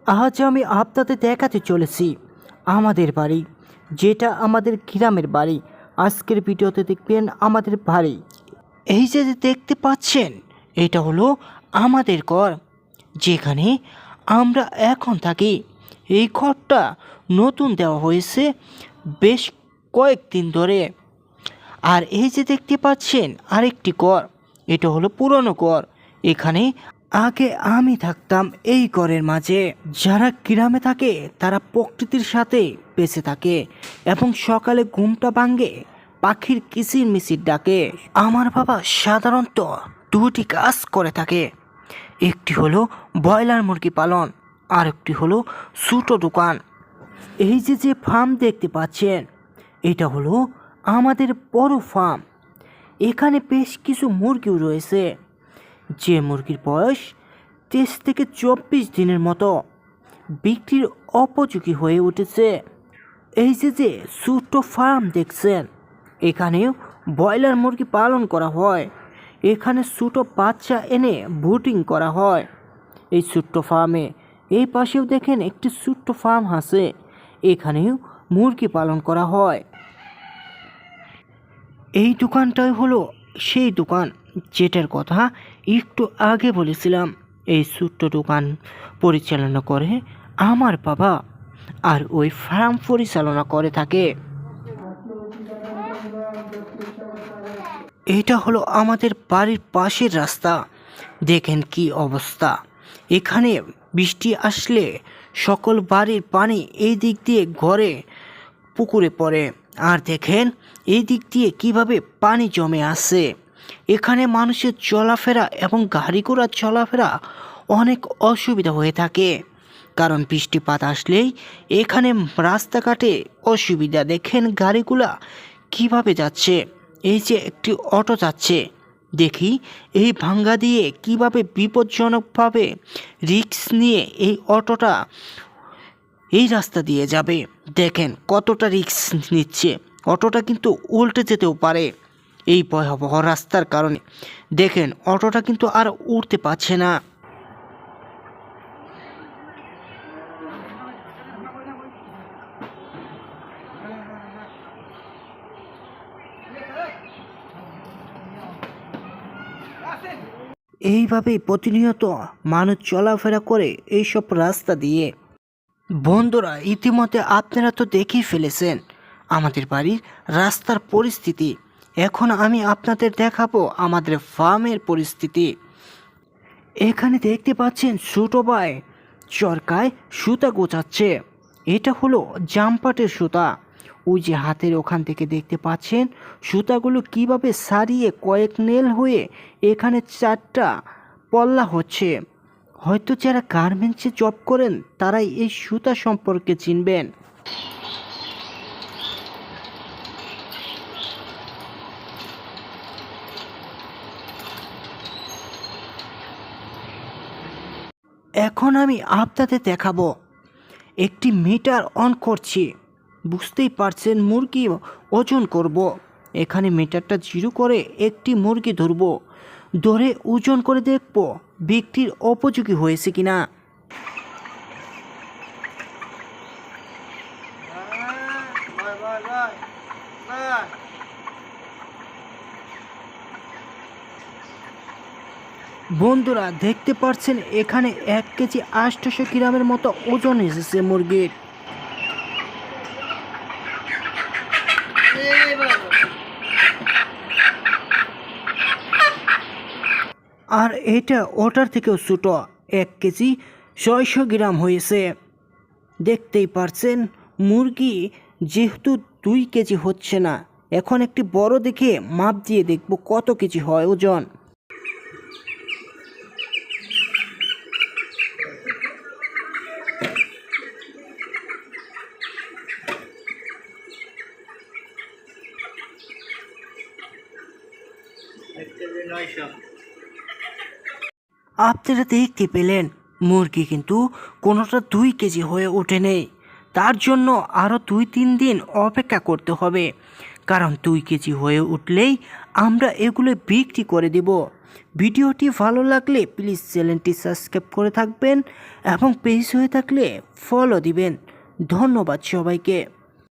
আজ আমি আপনাদের দেখাতে চলেছি আমাদের বাড়ি, যেটা আমাদের গ্রামের বাড়ি। আজকের ভিডিওতে দেখবেন আমাদের বাড়ি। এই যে দেখতে পাচ্ছেন, এটা হলো আমাদের ঘর, যেখানে আমরা এখন থাকি। এই ঘরটা নতুন দেওয়া হয়েছে বেশ কয়েকদিন ধরে। আর এই যে দেখতে পাচ্ছেন আরেকটি ঘর, এটা হলো পুরনো ঘর। এখানে আগে আমি থাকতাম এই ঘরের মাঝে। যারা গ্রামে থাকে তারা প্রকৃতির সাথে বেঁচে থাকে এবং সকালে ঘুমটা ভাঙে পাখির কিচির মিচির ডাকে। আমার বাবা সাধারণত দুটি কাজ করে থাকে, একটি হলো ব্রয়লার মুরগি পালন, আর একটি হলো ছোটো দোকান। এই যে ফার্ম দেখতে পাচ্ছেন, এটা হলো আমাদের বড় ফার্ম। এখানে বেশ কিছু মুরগিও রয়েছে, যে মুরগির বয়স 23 থেকে 24 দিনের মতো, বিক্রির উপযোগী হয়ে উঠেছে। এই যে ছোট্ট ফার্ম দেখছেন, এখানেও ব্রয়লার মুরগি পালন করা হয়। এখানে ছোটো বাচ্চা এনে ব্রুডিং করা হয় এই ছোট্ট ফার্মে। এই পাশেও দেখেন একটি ছোট্ট ফার্ম আছে, এখানেও মুরগি পালন করা হয়। এই দোকানটাই হলো সেই দোকান যেটার কথা একটু আগে বলেছিলাম। এই ছোট্ট দোকান পরিচালনা করে আমার বাবা, আর ওই ফার্ম পরিচালনা করে থাকে। এটা হলো আমাদের বাড়ির পাশের রাস্তা, দেখেন কি অবস্থা। এখানে বৃষ্টি আসলে সকল বাড়ির পানি এই দিক দিয়ে ঘরে পুকুরে পড়ে। আর দেখেন এই দিক দিয়ে কিভাবে পানি জমে আসে। এখানে মানুষের চলাফেরা এবং গাড়ি ঘোড়ার চলাফেরা অনেক অসুবিধা হয়ে থাকে, কারণ বৃষ্টিপাত আসলেই এখানে রাস্তাঘাটে অসুবিধা। দেখেন গাড়িগুলা কিভাবে যাচ্ছে। এই যে একটি অটো যাচ্ছে, দেখি এই ভাঙ্গা দিয়ে কিভাবে বিপজ্জনকভাবে রিস্ক নিয়ে এই অটোটা এই রাস্তা দিয়ে যাবে। দেখেন কতটা রিস্ক নিচ্ছে। অটোটা কিন্তু উল্টে যেতেও পারে এই ভয়াবহ রাস্তার কারণে। দেখেন অটোটা কিন্তু আর উঠতে পারছে না। এইভাবেই প্রতিনিয়ত মানুষ চলাফেরা করে এইসব রাস্তা দিয়ে। বন্ধুরা, ইতিমধ্যে আপনারা তো দেখেই ফেলেছেন আমাদের বাড়ির রাস্তার পরিস্থিতি। এখন আমি আপনাদের দেখাবো আমাদের ফার্মের পরিস্থিতি। এখানে দেখতে পাচ্ছেন ছোট ভাই চরকায় সুতা গোছাচ্ছে। এটা হলো জামপাটের সুতা। ওই যে হাতের ওখান থেকে দেখতে পাচ্ছেন সুতাগুলো কিভাবে সারিয়ে কয়েক নেল হয়ে এখানে 4টা পল্লা হচ্ছে। হয়তো যারা গার্মেন্টসে জব করেন তারাই এই সুতা সম্পর্কে চিনবেন। এখন আমি আপনাদের দেখাবো একটি মিটার অন করছি। বুঝতেই পারছেন মুরগি ওজন করব। এখানে মিটারটা 0 করে একটি মুরগি ধরবো, ধরে ওজন করে দেখব বিক্রির উপযোগী হয়েছে কিনা। বন্ধুরা দেখতে পাচ্ছেন এখানে 1 কেজি 800 গ্রামের মতো ওজন এসেছে মুরগির। আর এটা ওটার থেকেও ছোটো, 1 কেজি 600 গ্রাম হয়েছে। দেখতেই পারছেন মুরগি যেহেতু 2 কেজি হচ্ছে না, এখন একটি বড় দেখে মাপ দিয়ে দেখব কত কেজি হয় ওজন। আপনারা দেখতে পেলেন মুরগি কিন্তু কোনোটা 2 কেজি হয়ে ওঠে নেই। তার জন্য আরও 2-3 দিন অপেক্ষা করতে হবে, কারণ 2 কেজি হয়ে উঠলেই আমরা এগুলো বিক্রি করে দেব। ভিডিওটি ভালো লাগলে প্লিজ চ্যানেলটি সাবস্ক্রাইব করে থাকবেন এবং পেজ হয়ে থাকলে ফলো দিবেন। ধন্যবাদ সবাইকে।